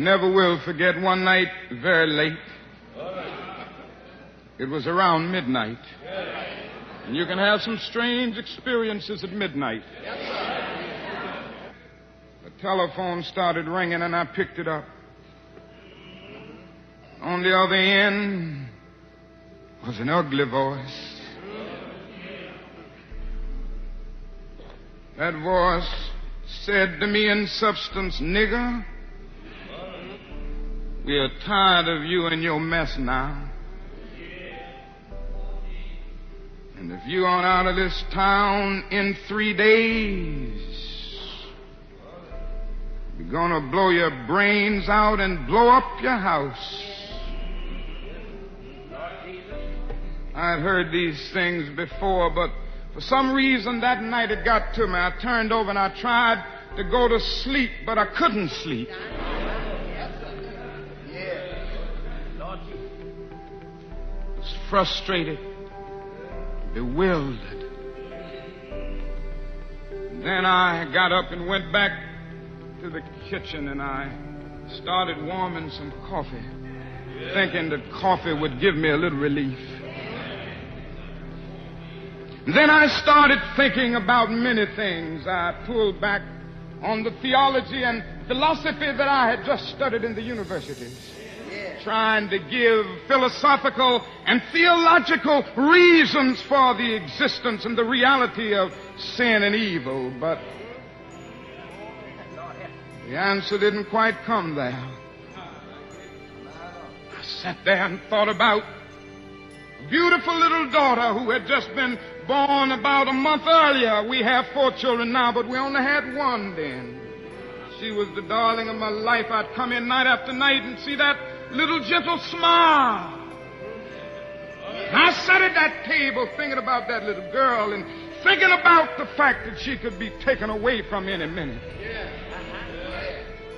never will forget one night very late. It was around midnight. And you can have some strange experiences at midnight. The telephone started ringing and I picked it up. On the other end was an ugly voice. That voice said to me in substance, "Nigger, we are tired of you and your mess now. And if you aren't out of this town in 3 days, we're gonna blow your brains out and blow up your house." I'd heard these things before, but for some reason that night it got to me. I turned over and I tried to go to sleep, but I couldn't sleep. I was frustrated, bewildered. Then I got up and went back to the kitchen and I started warming some coffee, thinking that coffee would give me a little relief. Then I started thinking about many things. I pulled back on the theology and philosophy that I had just studied in the universities, trying to give philosophical and theological reasons for the existence and the reality of sin and evil. But the answer didn't quite come there. I sat there and thought about a beautiful little daughter who had just been born about a month earlier. We have 4 children now, but we only had one then. She was the darling of my life. I'd come in night after night and see that little gentle smile. And I sat at that table thinking about that little girl and thinking about the fact that she could be taken away from any minute.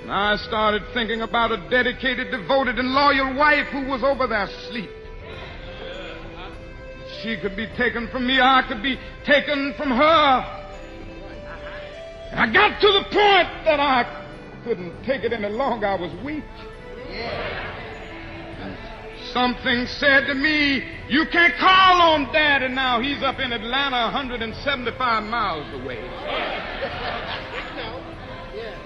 And I started thinking about a dedicated, devoted, and loyal wife who was over there asleep. She could be taken from me, or I could be taken from her. And I got to the point that I couldn't take it any longer. I was weak. And something said to me, "You can't call on Daddy now. He's up in Atlanta, 175 miles away.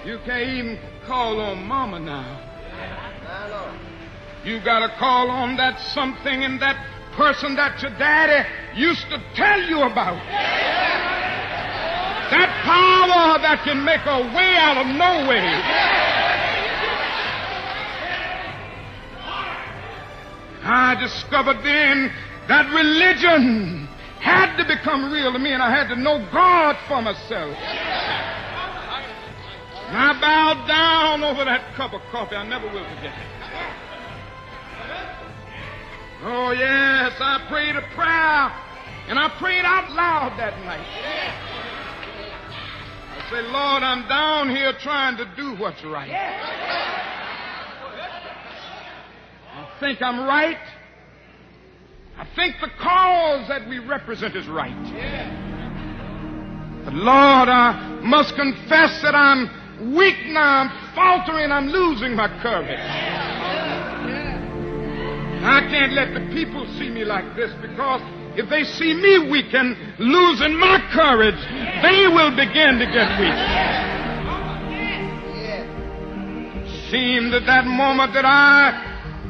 You can't even call on Mama now. You got to call on that something and that person that your daddy used to tell you about. That power that can make a way out of no way." I discovered then that religion had to become real to me, and I had to know God for myself. And I bowed down over that cup of coffee. I never will forget it. Oh, yes, I prayed a prayer, and I prayed out loud that night. I said, "Lord, I'm down here trying to do what's right. I think I'm right. I think the cause that we represent is right. But, Lord, I must confess that I'm weak now. I'm faltering. I'm losing my courage. I can't let the people see me like this, because if they see me weak and losing my courage, they will begin to get weak." It seemed at that moment that I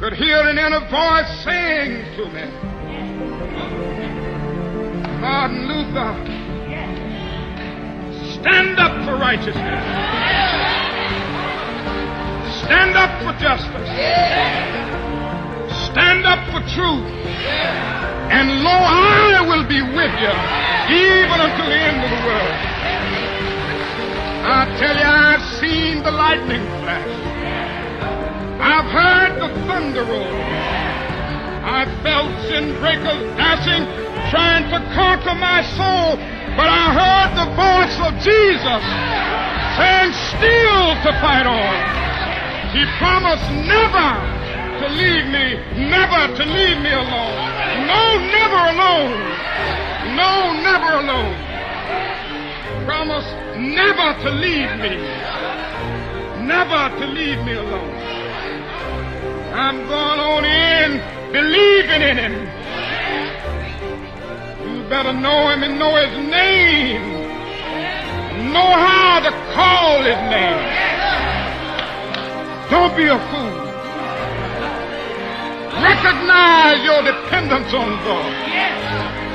could hear an inner voice saying to me, "Martin Luther, stand up for righteousness. Stand up for justice. Stand up for truth. And lo, I will be with you even until the end of the world." I tell you, I've seen the lightning flash. I've heard the thunder roll. I've felt sin breakers dashing, trying to conquer my soul. But I heard the voice of Jesus saying still to fight on. He promised never to leave me, never to leave me alone. No, never alone. No, never alone. Promise never to leave me. Never to leave me alone. I'm going on in believing in him. You better know him and know his name. Know how to call his name. Don't be a fool. Recognize your dependence on God.